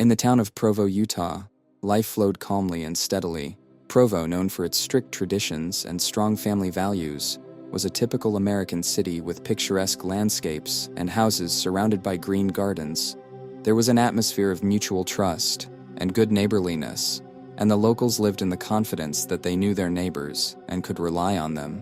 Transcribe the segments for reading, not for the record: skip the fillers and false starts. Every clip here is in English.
In the town of Provo, Utah, life flowed calmly and steadily. Provo, known for its strict traditions and strong family values, was a typical American city with picturesque landscapes and houses surrounded by green gardens. There was an atmosphere of mutual trust and good neighborliness, and the locals lived in the confidence that they knew their neighbors and could rely on them.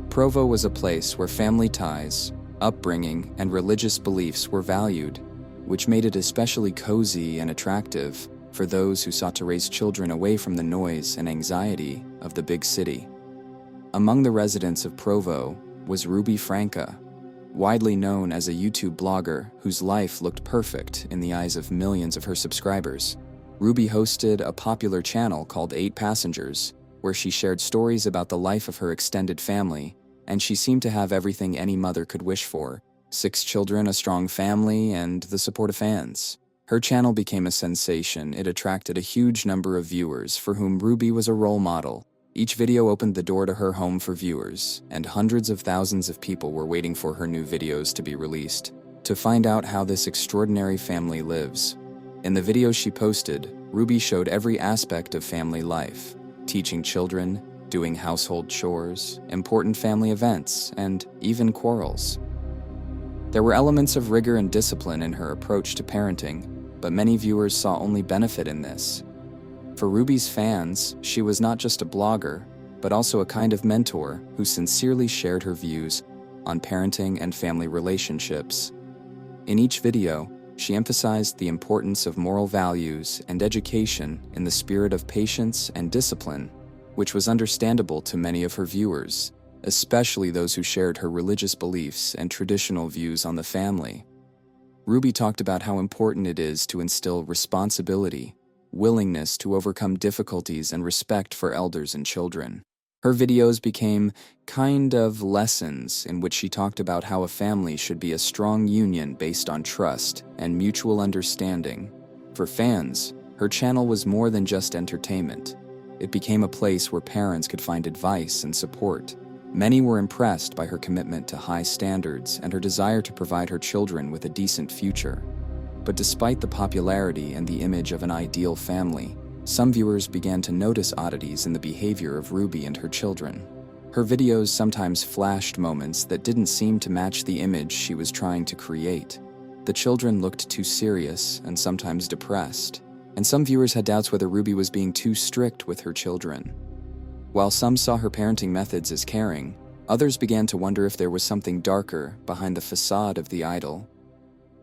Provo was a place where family ties, upbringing, and religious beliefs were valued, which made it especially cozy and attractive for those who sought to raise children away from the noise and anxiety of the big city. Among the residents of Provo was Franke, widely known as a YouTube blogger whose life looked perfect in the eyes of millions of her subscribers. Ruby hosted a popular channel called 8 Passengers, where she shared stories about the life of her extended family, and she seemed to have everything any mother could wish for: 6 children, a strong family, and the support of fans. Her channel became a sensation. It attracted a huge number of viewers for whom Ruby was a role model. Each video opened the door to her home for viewers, and hundreds of thousands of people were waiting for her new videos to be released, to find out how this extraordinary family lives. In the videos she posted, Ruby showed every aspect of family life: teaching children, doing household chores, important family events, and even quarrels. There were elements of rigor and discipline in her approach to parenting, but many viewers saw only benefit in this. For Ruby's fans, she was not just a blogger, but also a kind of mentor who sincerely shared her views on parenting and family relationships. In each video, she emphasized the importance of moral values and education in the spirit of patience and discipline, which was understandable to many of her viewers, especially those who shared her religious beliefs and traditional views on the family. Ruby talked about how important it is to instill responsibility, willingness to overcome difficulties, and respect for elders and children. Her videos became kind of lessons in which she talked about how a family should be a strong union based on trust and mutual understanding. For fans, her channel was more than just entertainment. It became a place where parents could find advice and support. Many were impressed by her commitment to high standards and her desire to provide her children with a decent future. But despite the popularity and the image of an ideal family, some viewers began to notice oddities in the behavior of Ruby and her children. Her videos sometimes flashed moments that didn't seem to match the image she was trying to create. The children looked too serious and sometimes depressed, and some viewers had doubts whether Ruby was being too strict with her children. While some saw her parenting methods as caring, others began to wonder if there was something darker behind the facade of the idol.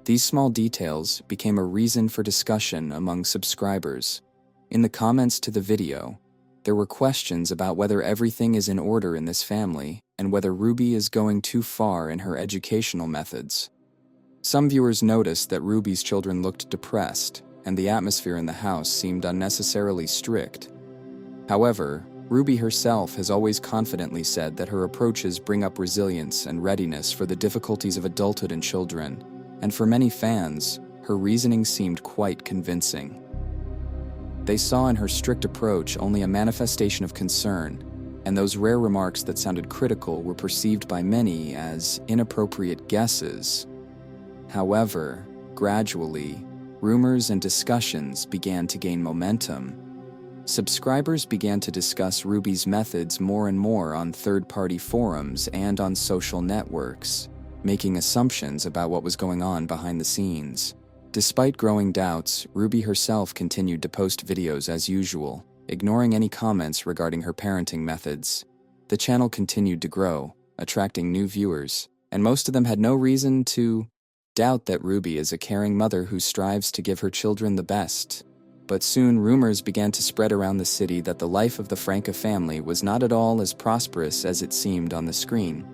These small details became a reason for discussion among subscribers. In the comments to the video, there were questions about whether everything is in order in this family and whether Ruby is going too far in her educational methods. Some viewers noticed that Ruby's children looked depressed, and the atmosphere in the house seemed unnecessarily strict. However, Ruby herself has always confidently said that her approaches bring up resilience and readiness for the difficulties of adulthood and children, and for many fans, her reasoning seemed quite convincing. They saw in her strict approach only a manifestation of concern, and those rare remarks that sounded critical were perceived by many as inappropriate guesses. However, gradually, rumors and discussions began to gain momentum. Subscribers began to discuss Ruby's methods more and more on third-party forums and on social networks, making assumptions about what was going on behind the scenes. Despite growing doubts, Ruby herself continued to post videos as usual, ignoring any comments regarding her parenting methods. The channel continued to grow, attracting new viewers, and most of them had no reason to doubt that Ruby is a caring mother who strives to give her children the best. But soon rumors began to spread around the city that the life of the Franke family was not at all as prosperous as it seemed on the screen.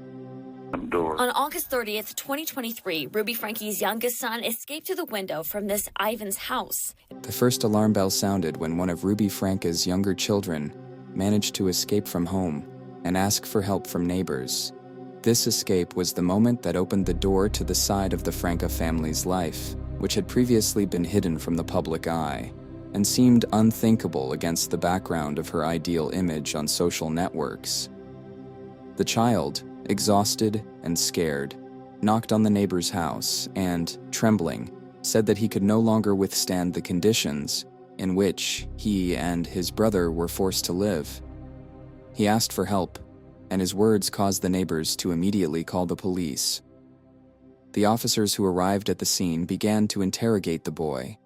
On August 30th, 2023, Ruby Franke's youngest son escaped through the window from this Ivan's house. The first alarm bell sounded when one of Ruby Franke's younger children managed to escape from home and ask for help from neighbors. This escape was the moment that opened the door to the side of the Franke family's life, which had previously been hidden from the public eye, and seemed unthinkable against the background of her ideal image on social networks. The child, exhausted and scared, knocked on the neighbor's house and, trembling, said that he could no longer withstand the conditions in which he and his brother were forced to live. He asked for help, and his words caused the neighbors to immediately call the police. The officers who arrived at the scene began to interrogate the boy,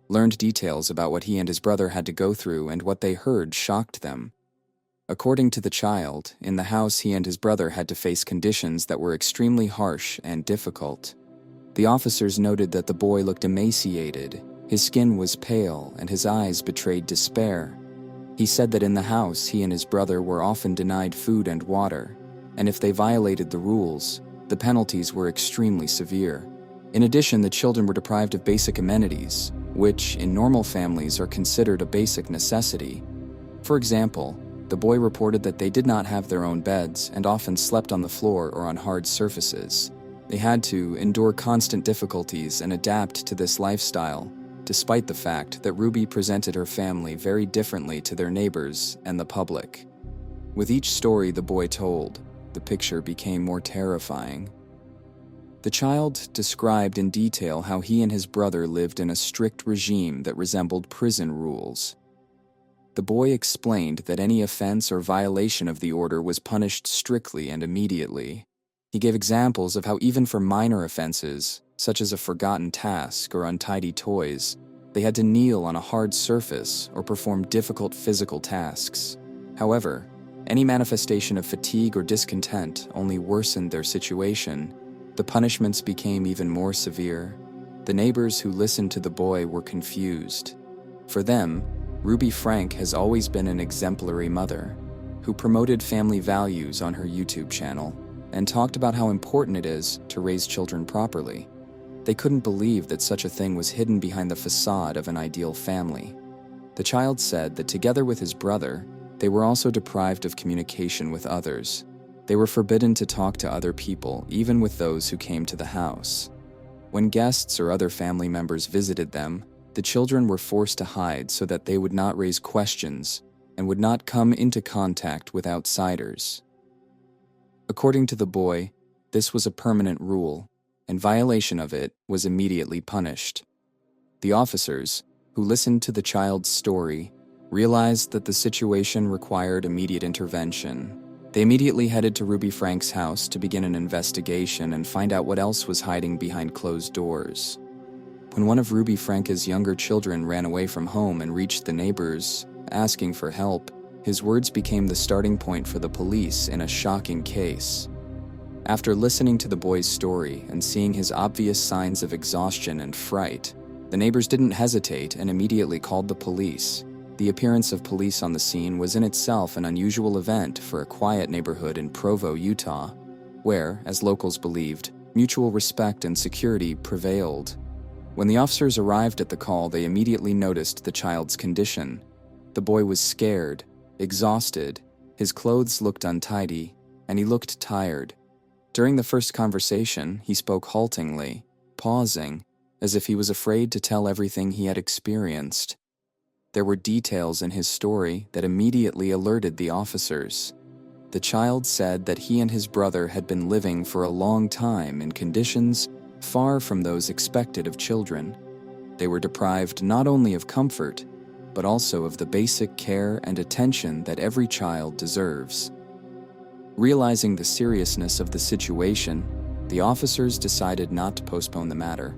learned details about what he and his brother had to go through, and what they heard shocked them. According to the child, in the house he and his brother had to face conditions that were extremely harsh and difficult. The officers noted that the boy looked emaciated, his skin was pale, and his eyes betrayed despair. He said that in the house he and his brother were often denied food and water, and if they violated the rules, the penalties were extremely severe. In addition, the children were deprived of basic amenities, which in normal families are considered a basic necessity. For example, the boy reported that they did not have their own beds and often slept on the floor or on hard surfaces. They had to endure constant difficulties and adapt to this lifestyle, despite the fact that Ruby presented her family very differently to their neighbors and the public. With each story the boy told, the picture became more terrifying. The child described in detail how he and his brother lived in a strict regime that resembled prison rules. The boy explained that any offense or violation of the order was punished strictly and immediately. He gave examples of how even for minor offenses, such as a forgotten task or untidy toys, they had to kneel on a hard surface or perform difficult physical tasks. However, any manifestation of fatigue or discontent only worsened their situation. The punishments became even more severe. The neighbors who listened to the boy were confused. For them, Ruby Franke has always been an exemplary mother who promoted family values on her YouTube channel and talked about how important it is to raise children properly. They couldn't believe that such a thing was hidden behind the facade of an ideal family. The child said that together with his brother, they were also deprived of communication with others. They were forbidden to talk to other people, even with those who came to the house. When guests or other family members visited them, the children were forced to hide so that they would not raise questions and would not come into contact with outsiders. According to the boy, this was a permanent rule, and violation of it was immediately punished. The officers, who listened to the child's story, realized that the situation required immediate intervention. They immediately headed to Ruby Franke's house to begin an investigation and find out what else was hiding behind closed doors. When one of Ruby Franke's younger children ran away from home and reached the neighbors, asking for help, his words became the starting point for the police in a shocking case. After listening to the boy's story and seeing his obvious signs of exhaustion and fright, the neighbors didn't hesitate and immediately called the police. The appearance of police on the scene was in itself an unusual event for a quiet neighborhood in Provo, Utah, where, as locals believed, mutual respect and security prevailed. When the officers arrived at the call, they immediately noticed the child's condition. The boy was scared, exhausted, his clothes looked untidy, and he looked tired. During the first conversation, he spoke haltingly, pausing, as if he was afraid to tell everything he had experienced. There were details in his story that immediately alerted the officers. The child said that he and his brother had been living for a long time in conditions far from those expected of children. They were deprived not only of comfort, but also of the basic care and attention that every child deserves. Realizing the seriousness of the situation, the officers decided not to postpone the matter.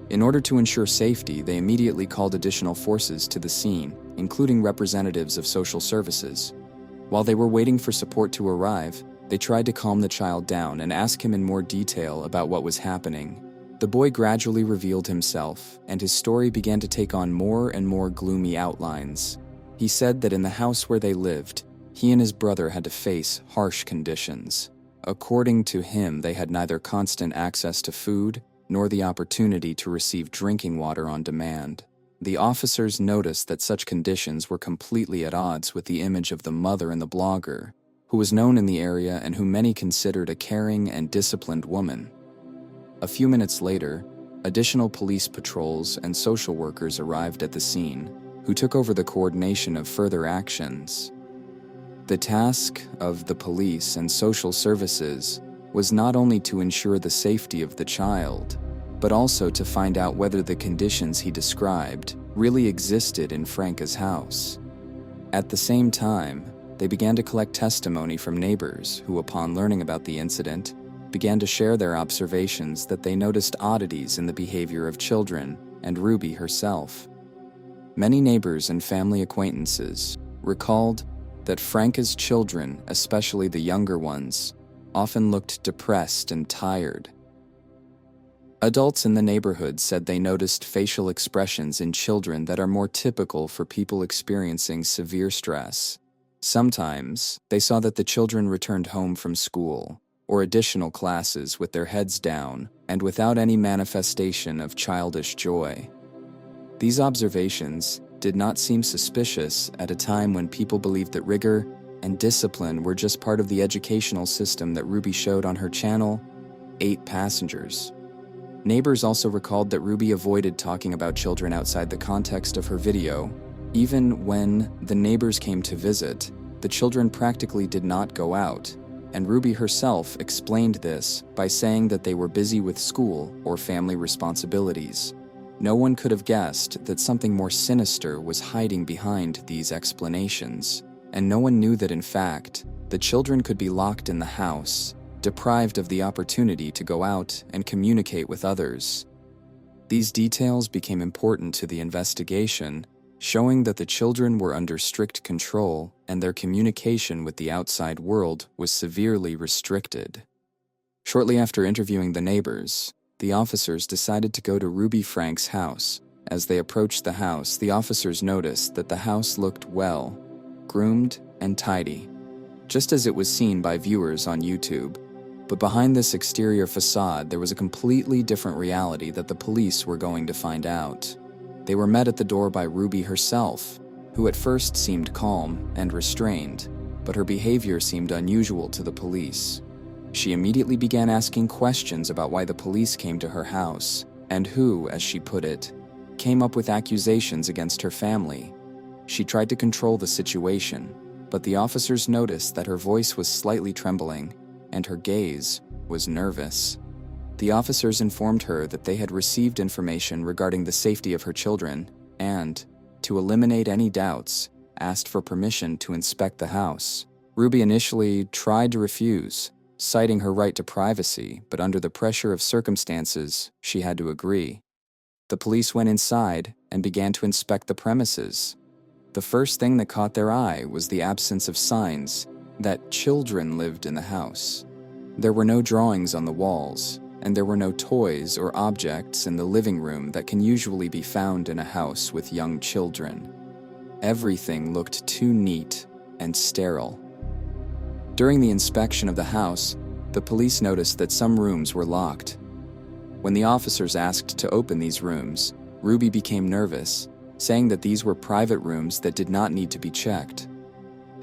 In order to ensure safety, they immediately called additional forces to the scene, including representatives of social services. While they were waiting for support to arrive, they tried to calm the child down and ask him in more detail about what was happening. The boy gradually revealed himself, and his story began to take on more and more gloomy outlines. He said that in the house where they lived, he and his brother had to face harsh conditions. According to him, they had neither constant access to food nor the opportunity to receive drinking water on demand. The officers noticed that such conditions were completely at odds with the image of the mother in the blogger, who was known in the area and who many considered a caring and disciplined woman. A few minutes later, additional police patrols and social workers arrived at the scene, who took over the coordination of further actions. The task of the police and social services was not only to ensure the safety of the child, but also to find out whether the conditions he described really existed in Franke's house. At the same time, they began to collect testimony from neighbors who, upon learning about the incident, began to share their observations that they noticed oddities in the behavior of children and Ruby herself. Many neighbors and family acquaintances recalled that Franke's children, especially the younger ones, often looked depressed and tired. Adults in the neighborhood said they noticed facial expressions in children that are more typical for people experiencing severe stress. Sometimes, they saw that the children returned home from school or additional classes with their heads down and without any manifestation of childish joy. These observations did not seem suspicious at a time when people believed that rigor and discipline were just part of the educational system that Ruby showed on her channel, 8 Passengers. Neighbors also recalled that Ruby avoided talking about children outside the context of her video. Even when the neighbors came to visit, the children practically did not go out, and Ruby herself explained this by saying that they were busy with school or family responsibilities. No one could have guessed that something more sinister was hiding behind these explanations, and no one knew that in fact, the children could be locked in the house, deprived of the opportunity to go out and communicate with others. These details became important to the investigation, showing that the children were under strict control and their communication with the outside world was severely restricted. Shortly after interviewing the neighbors, the officers decided to go to Ruby Franke's house. As they approached the house, the officers noticed that the house looked well, groomed and tidy, just as it was seen by viewers on YouTube. But behind this exterior facade, there was a completely different reality that the police were going to find out. They were met at the door by Ruby herself, who at first seemed calm and restrained, but her behavior seemed unusual to the police. She immediately began asking questions about why the police came to her house, and who, as she put it, came up with accusations against her family. She tried to control the situation, but the officers noticed that her voice was slightly trembling, and her gaze was nervous. The officers informed her that they had received information regarding the safety of her children and, to eliminate any doubts, asked for permission to inspect the house. Ruby initially tried to refuse, citing her right to privacy, but under the pressure of circumstances, she had to agree. The police went inside and began to inspect the premises. The first thing that caught their eye was the absence of signs that children lived in the house. There were no drawings on the walls, and there were no toys or objects in the living room that can usually be found in a house with young children. Everything looked too neat and sterile. During the inspection of the house, the police noticed that some rooms were locked. When the officers asked to open these rooms, Ruby became nervous, saying that these were private rooms that did not need to be checked.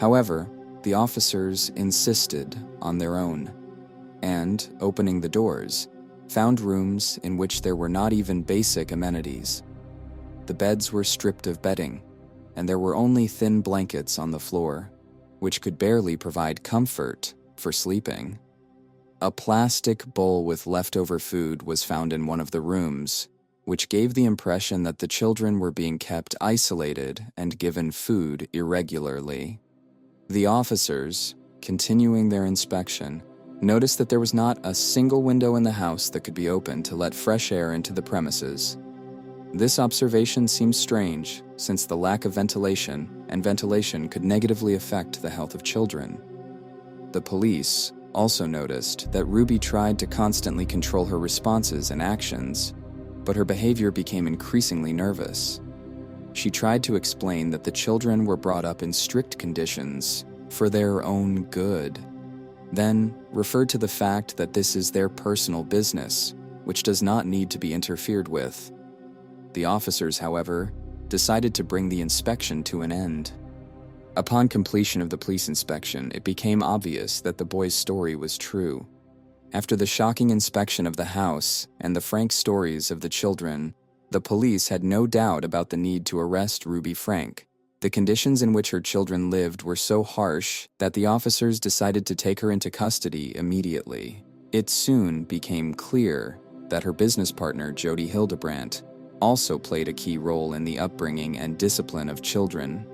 However, the officers insisted on their own, and, opening the doors, found rooms in which there were not even basic amenities. The beds were stripped of bedding, and there were only thin blankets on the floor, which could barely provide comfort for sleeping. A plastic bowl with leftover food was found in one of the rooms, which gave the impression that the children were being kept isolated and given food irregularly. The officers, continuing their inspection, noticed that there was not a single window in the house that could be opened to let fresh air into the premises. This observation seems strange, since the lack of ventilation could negatively affect the health of children. The police also noticed that Ruby tried to constantly control her responses and actions, but her behavior became increasingly nervous. She tried to explain that the children were brought up in strict conditions for their own good, then referred to the fact that this is their personal business, which does not need to be interfered with. The officers, however, decided to bring the inspection to an end. Upon completion of the police inspection, it became obvious that the boy's story was true. After the shocking inspection of the house and the frank stories of the children, the police had no doubt about the need to arrest Ruby Franke. The conditions in which her children lived were so harsh that the officers decided to take her into custody immediately. It soon became clear that her business partner, Jody Hildebrandt, also played a key role in the upbringing and discipline of children.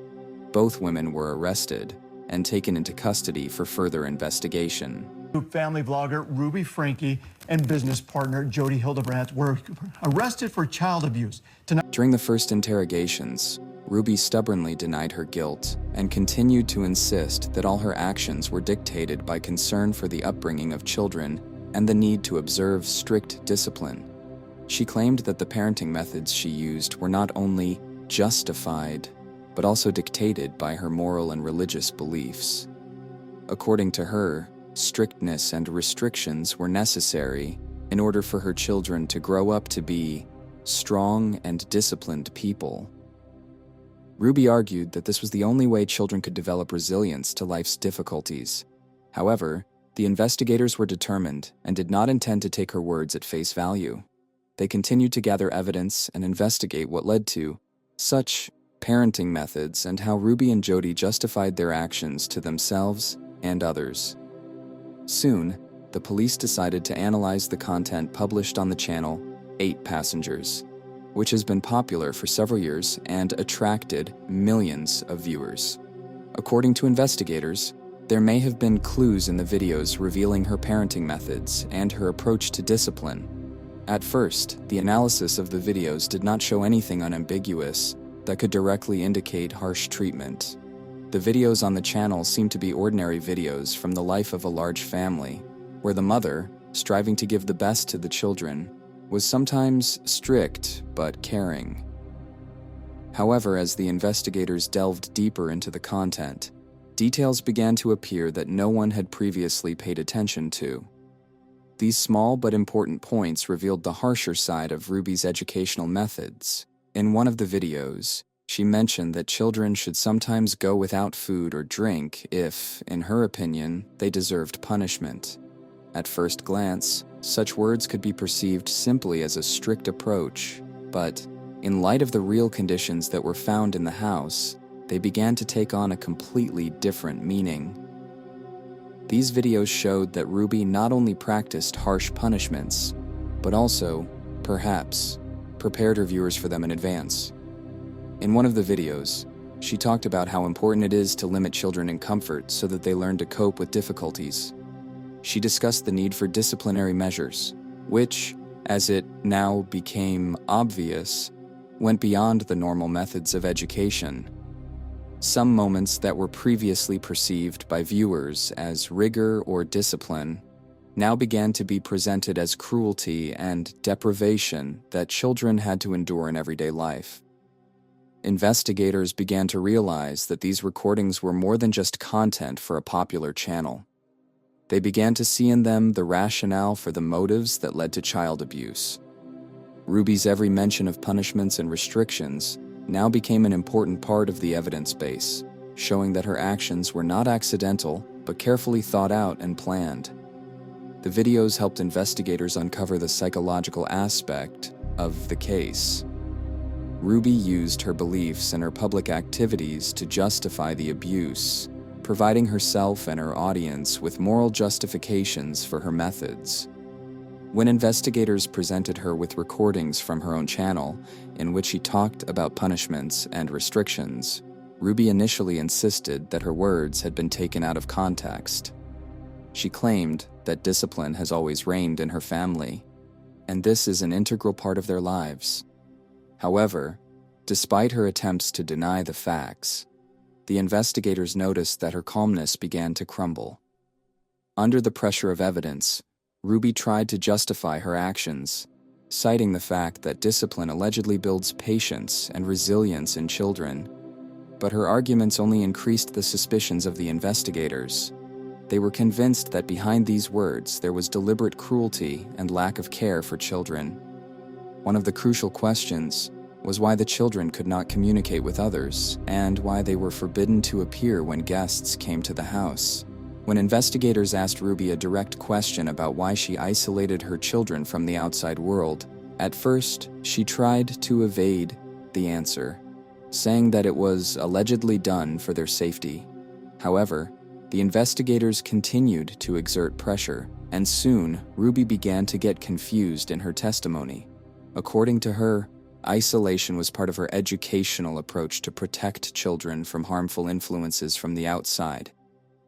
Both women were arrested and taken into custody for further investigation. Family vlogger Ruby Franke and business partner Jody Hildebrandt were arrested for child abuse. During the first interrogations, Ruby stubbornly denied her guilt and continued to insist that all her actions were dictated by concern for the upbringing of children and the need to observe strict discipline. She claimed that the parenting methods she used were not only justified, but also dictated by her moral and religious beliefs. According to her, strictness and restrictions were necessary in order for her children to grow up to be strong and disciplined people. Ruby argued that this was the only way children could develop resilience to life's difficulties. However, the investigators were determined and did not intend to take her words at face value. They continued to gather evidence and investigate what led to such parenting methods and how Ruby and Jody justified their actions to themselves and others. Soon, the police decided to analyze the content published on the channel 8 Passengers, which has been popular for several years and attracted millions of viewers. According to investigators, there may have been clues in the videos revealing her parenting methods and her approach to discipline. At first, the analysis of the videos did not show anything unambiguous that could directly indicate harsh treatment. The videos on the channel seemed to be ordinary videos from the life of a large family, where the mother, striving to give the best to the children, was sometimes strict but caring. However, as the investigators delved deeper into the content, details began to appear that no one had previously paid attention to. These small but important points revealed the harsher side of Ruby's educational methods. In one of the videos, she mentioned that children should sometimes go without food or drink if, in her opinion, they deserved punishment. At first glance, such words could be perceived simply as a strict approach, but in light of the real conditions that were found in the house, they began to take on a completely different meaning. These videos showed that Ruby not only practiced harsh punishments, but also, perhaps, prepared her viewers for them in advance. In one of the videos, she talked about how important it is to limit children in comfort so that they learn to cope with difficulties. She discussed the need for disciplinary measures, which, as it now became obvious, went beyond the normal methods of education. Some moments that were previously perceived by viewers as rigor or discipline now began to be presented as cruelty and deprivation that children had to endure in everyday life. Investigators began to realize that these recordings were more than just content for a popular channel. They began to see in them the rationale for the motives that led to child abuse. Ruby's every mention of punishments and restrictions now became an important part of the evidence base, showing that her actions were not accidental, but carefully thought out and planned. The videos helped investigators uncover the psychological aspect of the case. Ruby used her beliefs and her public activities to justify the abuse, providing herself and her audience with moral justifications for her methods. When investigators presented her with recordings from her own channel, in which she talked about punishments and restrictions, Ruby initially insisted that her words had been taken out of context. She claimed that discipline has always reigned in her family, and this is an integral part of their lives. However, despite her attempts to deny the facts, the investigators noticed that her calmness began to crumble. Under the pressure of evidence, Ruby tried to justify her actions, citing the fact that discipline allegedly builds patience and resilience in children. But her arguments only increased the suspicions of the investigators. They were convinced that behind these words there was deliberate cruelty and lack of care for children. One of the crucial questions was why the children could not communicate with others and why they were forbidden to appear when guests came to the house. When investigators asked Ruby a direct question about why she isolated her children from the outside world, at first she tried to evade the answer, saying that it was allegedly done for their safety. However, The investigators continued to exert pressure, and soon Ruby began to get confused in her testimony. According to her, isolation was part of her educational approach to protect children from harmful influences from the outside.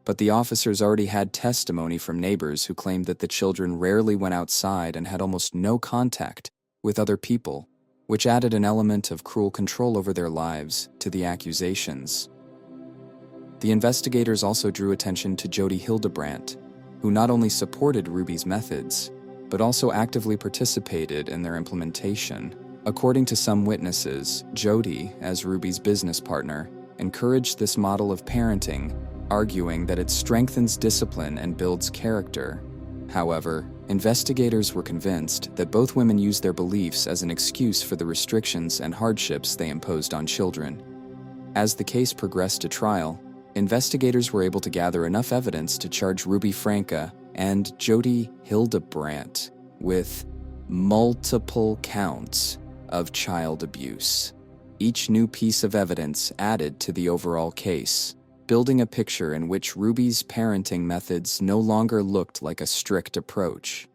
But the officers already had testimony from neighbors who claimed that the children rarely went outside and had almost no contact with other people, which added an element of cruel control over their lives to the accusations. The investigators also drew attention to Jody Hildebrandt, who not only supported Ruby's methods, but also actively participated in their implementation. According to some witnesses, Jody, as Ruby's business partner, encouraged this model of parenting, arguing that it strengthens discipline and builds character. However, investigators were convinced that both women used their beliefs as an excuse for the restrictions and hardships they imposed on children. As the case progressed to trial, investigators were able to gather enough evidence to charge Ruby Franke and Jody Hildebrandt with multiple counts of child abuse. Each new piece of evidence added to the overall case, building a picture in which Ruby's parenting methods no longer looked like a strict approach.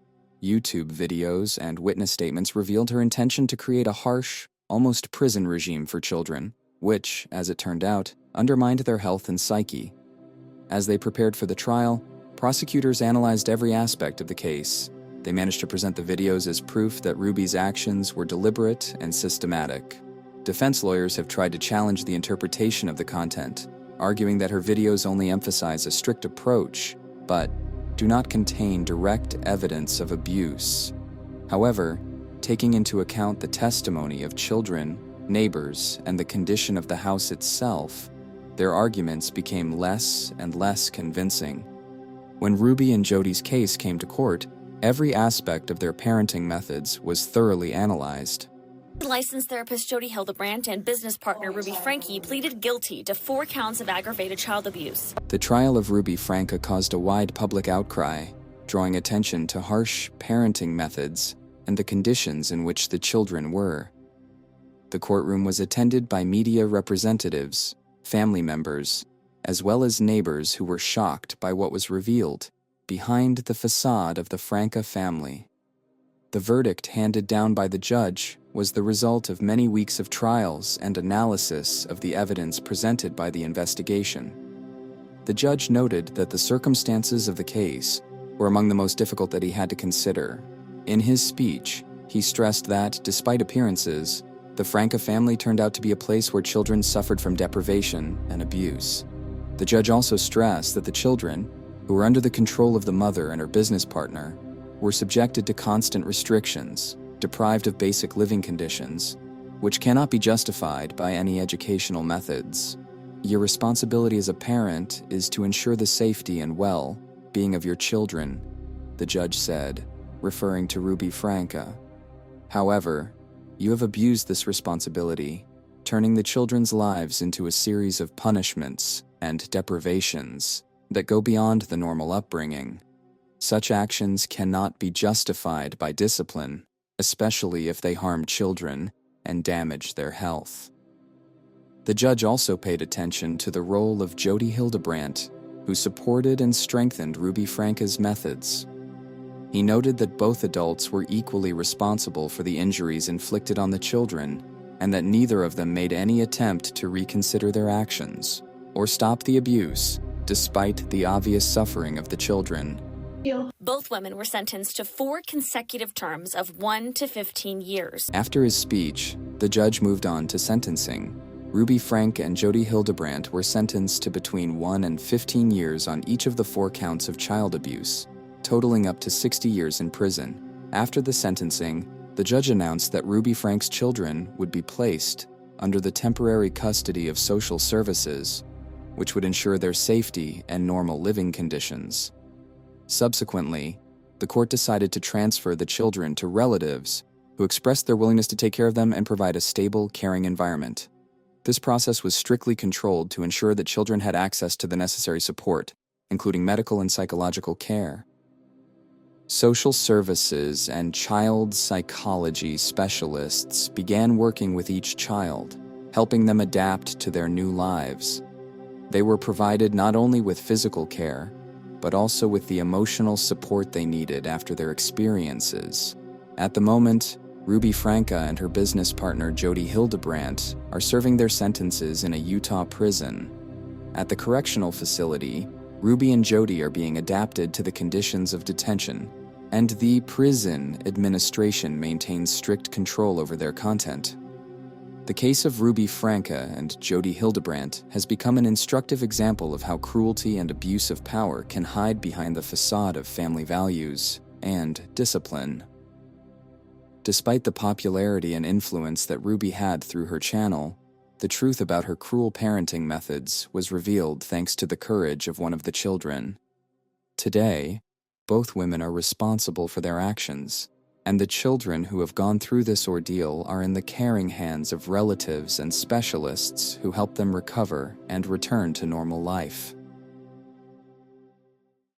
YouTube videos and witness statements revealed her intention to create a harsh, almost prison regime for children, which, as it turned out, undermined their health and psyche. As they prepared for the trial, prosecutors analyzed every aspect of the case. They managed to present the videos as proof that Ruby's actions were deliberate and systematic. Defense lawyers have tried to challenge the interpretation of the content, arguing that her videos only emphasize a strict approach, but do not contain direct evidence of abuse. However, taking into account the testimony of children, neighbors, and the condition of the house itself, their arguments became less and less convincing. When Ruby and Jody's case came to court, every aspect of their parenting methods was thoroughly analyzed. Licensed therapist Jody Hildebrandt and business partner Ruby Franke pleaded guilty to 4 counts of aggravated child abuse. The trial of Ruby Franke caused a wide public outcry, drawing attention to harsh parenting methods and the conditions in which the children were. The courtroom was attended by media representatives, family members, as well as neighbors who were shocked by what was revealed behind the facade of the Franke family. The verdict handed down by the judge was the result of many weeks of trials and analysis of the evidence presented by the investigation. The judge noted that the circumstances of the case were among the most difficult that he had to consider. In his speech, he stressed that, despite appearances, the Franke family turned out to be a place where children suffered from deprivation and abuse. The judge also stressed that the children, who were under the control of the mother and her business partner, were subjected to constant restrictions, deprived of basic living conditions, which cannot be justified by any educational methods. Your responsibility as a parent is to ensure the safety and well-being of your children, the judge said, referring to Ruby Franke. However, you have abused this responsibility, turning the children's lives into a series of punishments and deprivations that go beyond the normal upbringing. Such actions cannot be justified by discipline, especially if they harm children and damage their health. The judge also paid attention to the role of Jody Hildebrandt, who supported and strengthened Ruby Franke's methods. He noted that both adults were equally responsible for the injuries inflicted on the children, and that neither of them made any attempt to reconsider their actions or stop the abuse, despite the obvious suffering of the children. Both women were sentenced to 4 consecutive terms of 1 to 15 years. After his speech, the judge moved on to sentencing. Ruby Franke and Jody Hildebrandt were sentenced to between 1 and 15 years on each of the 4 counts of child abuse, totaling up to 60 years in prison. After the sentencing, the judge announced that Ruby Franke's children would be placed under the temporary custody of social services, which would ensure their safety and normal living conditions. Subsequently, the court decided to transfer the children to relatives who expressed their willingness to take care of them and provide a stable, caring environment. This process was strictly controlled to ensure that children had access to the necessary support, including medical and psychological care. Social services and child psychology specialists began working with each child, helping them adapt to their new lives. They were provided not only with physical care, but also with the emotional support they needed after their experiences. At the moment, Ruby Franke and her business partner Jody Hildebrandt are serving their sentences in a Utah prison. At the correctional facility, Ruby and Jody are being adapted to the conditions of detention, and the prison administration maintains strict control over their content. The case of Ruby Franke and Jody Hildebrandt has become an instructive example of how cruelty and abuse of power can hide behind the facade of family values and discipline. Despite the popularity and influence that Ruby had through her channel, the truth about her cruel parenting methods was revealed thanks to the courage of one of the children. Today, both women are responsible for their actions, and the children who have gone through this ordeal are in the caring hands of relatives and specialists who help them recover and return to normal life.